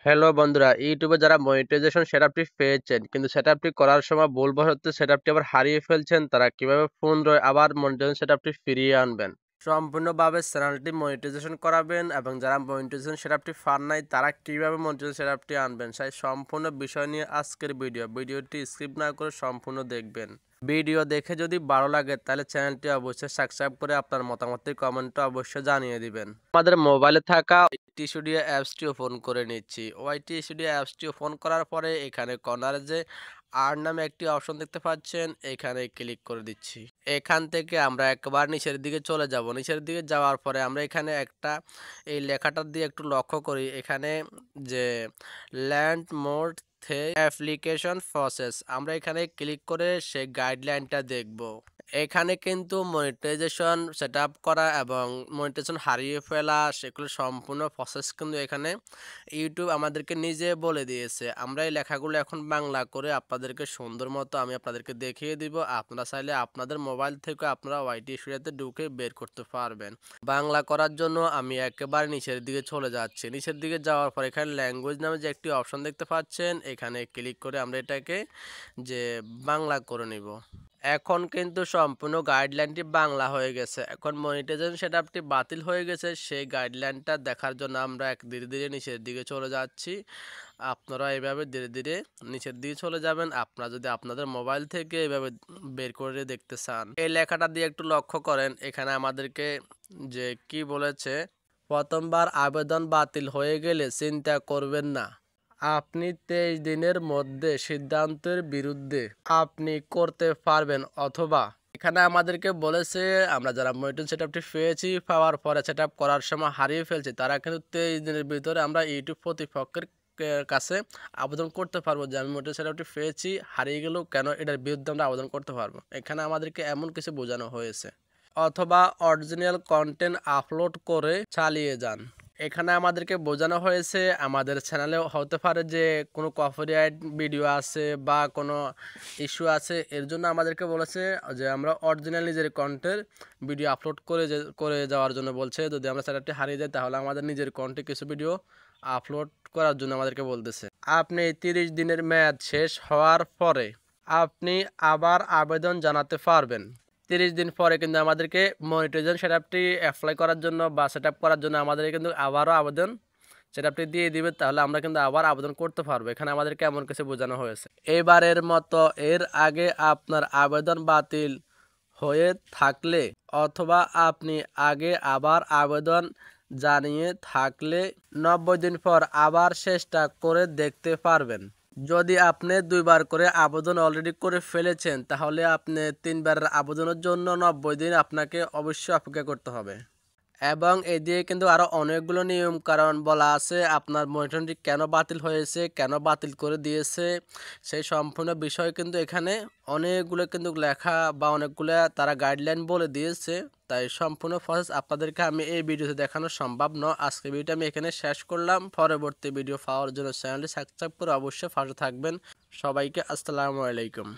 Hello বন্ধুরা, ইউটিউবে যারা মনিটাইজেশন সেটআপটি পেয়েছেন কিন্তু সেটআপটি করার সময় ভুলবশত সেটআপটি আবার হারিয়ে ফেলছেন, তারা কিভাবে পুনরায় আবার মনিটাইজেশন সেটআপটি ফিরিয়ে আনবেন, সম্পূর্ণভাবে চ্যানেলটি মনিটাইজেশন করাবেন এবং যারা মনিটাইজেশন সেটআপটি পান নাই তারা কিভাবে মনিটাইজেশন সেটআপটি আনবেন সেই সম্পূর্ণ বিষয় নিয়ে আজকের ভিডিওটি স্কিপ না করে সম্পূর্ণ দেখবেন। ভিডিও দেখে যদি ভালো লাগে তাহলে চ্যানেলটি অবশ্যই সাবস্ক্রাইব করে আপনার মতামতটি কমেন্টে অবশ্যই জানিয়ে দিবেন। আমাদের মোবাইলে থাকা ওয়াইটি স্টুডিও অ্যাপসটি ওপেন করে নিচ্ছি। ওয়াইটি স্টুডিও অ্যাপসটি ওপেন করার পরে এখানে কর্নারে যে আর নামে একটি অপশন দেখতে পাচ্ছেন, এখানে ক্লিক করে দিচ্ছি। এখান থেকে আমরা একবার নিচের দিকে চলে যাব। নিচের দিকে যাওয়ার পরে আমরা এখানে একটা এই লেখাটা দিয়ে একটু লক্ষ্য করি, এখানে যে ল্যান্ড মোড অ্যাপ্লিকেশন প্রসেস, আমরা এখানে ক্লিক করে সেই গাইডলাইনটা দেখব। এখানে কিন্তু মনিটাইজেশন সেটআপ করা এবং মনিটাইজেশন হারিয়ে ফেলা সেগুলো সম্পূর্ণ প্রসেস কিন্তু এখানে ইউটিউব আমাদেরকে নিজে বলে দিয়েছে। আমরা এই লেখাগুলো এখন বাংলা করে আপনাদেরকে সুন্দর মতো আমি আপনাদেরকে দেখিয়ে দিব। আপনারা চাইলে আপনাদের মোবাইল থেকে আপনারা ওয়াইটি স্টুডিওতে ঢুকে বের করতে পারবেন। বাংলা করার জন্য আমি একেবারে নিচের দিকে চলে যাচ্ছি। নিচের দিকে যাওয়ার পর এখানে ল্যাঙ্গুয়েজ নামে যে একটি অপশন দেখতে পাচ্ছেন, এখানে ক্লিক করে আমরা এটাকে যে বাংলা করে নিব। এখন কিন্তু সম্পূর্ণ গাইডলাইনটি বাংলা হয়ে গেছে। এখন মনিটাইজেশন সেটআপটি বাতিল হয়ে গেছে, সেই গাইডলাইনটা দেখার জন্য আমরা ধীরে ধীরে নিচের দিকে চলে যাচ্ছি। আপনারা এভাবে ধীরে ধীরে নিচের দিকে চলে যাবেন, আপনারা যদি আপনাদের মোবাইল থেকে এভাবে বের করে দেখতে চান। এই লেখাটা দিয়ে একটু লক্ষ্য করেন, এখানে আমাদেরকে যে কি বলেছে, প্রথমবার আবেদন বাতিল হয়ে গেলে চিন্তা করবেন না, আপনি 23 দিনের মধ্যে সিদ্ধান্তের বিরুদ্ধে আপনি করতে পারবেন, অথবা এখানে আমাদেরকে বলেছে আমরা যারা মনিটর সেটআপটি পেয়েছি, পাওয়ার পরে সেটআপ করার সময় হারিয়ে ফেলছি, তারা কিন্তু 23 দিনের ভিতরে আমরা ইউটিউব কর্তৃপক্ষের কাছে আবেদন করতে পারবো যে আমি মনিটর সেটআপটি পেয়েছি, হারিয়ে গেলেও কেন, এটার বিরুদ্ধে আমরা আবেদন করতে পারবো। এখানে আমাদেরকে এমন কিছু বোঝানো হয়েছে। অথবা অরিজিনাল কন্টেন্ট আপলোড করে চালিয়ে যান। এখানে আমাদেরকে বোঝানো হয়েছে আমাদের চ্যানেলে হতে পারে যে কোনো কপিরাইট ভিডিও আছে বা কোনো ইস্যু আছে, এর জন্য আমাদেরকে বলেছে যে আমরা অরিজিনাল নিজের কন্টেন্ট ভিডিও আপলোড করে যাওয়ার জন্য বলছে। যদি আমরা চ্যানেলটি হারিয়ে যাই তাহলে আমাদের নিজের কন্টেন্ট কিছু ভিডিও আপলোড করার জন্য আমাদেরকে বলতেছে। আপনি 30 দিনের মেয়াদ শেষ হওয়ার পরে আপনি আবার আবেদন জানাতে পারবেন। 30 দিন পরে কিন্তু আমাদেরকে মনিটাইজেশন সেটআপটি অ্যাপ্লাই করার জন্য বা সেটআপ করার জন্য আমাদের কিন্তু আবারও আবেদন সেটআপটি দিয়ে দিবে, তাহলে আমরা কিন্তু আবার আবেদন করতে পারবো। এখানে আমাদেরকে এমন কিছু বোঝানো হয়েছে। এবারের মতো এর আগে আপনার আবেদন বাতিল হয়ে থাকলে অথবা আপনি আগে আবার আবেদন জানিয়ে থাকলে 90 দিন পর আবার চেষ্টা করে দেখতে পারবেন। যদি আপনি 2বার করে আবেদন অলরেডি করে ফেলেছেন তাহলে আপনি 3বারের আবেদনের জন্য 90 দিন আপনাকে অবশ্যই অপেক্ষা করতে হবে। এবং এদিকে কিন্তু আরও অনেকগুলো নিয়ম কারণ বলা আছে, আপনার মনিটরটি কেন বাতিল হয়েছে, কেন বাতিল করে দিয়েছে সেই সম্পূর্ণ বিষয় কিন্তু এখানে অনেকগুলো কিন্তু লেখা বা অনেকগুলো তারা গাইডলাইন বলে দিয়েছে। তাই সম্পূর্ণ প্রসেস আপনাদেরকে আমি এই ভিডিওতে দেখানো সম্ভব নয়। আজকে ভিডিওটা আমি এখানে শেষ করলাম। পরবর্তী ভিডিও পাওয়ার জন্য চ্যানেলটি সাবস্ক্রাইব করে অবশ্যই পাশে থাকবেন। সবাইকে আসসালামু আলাইকুম।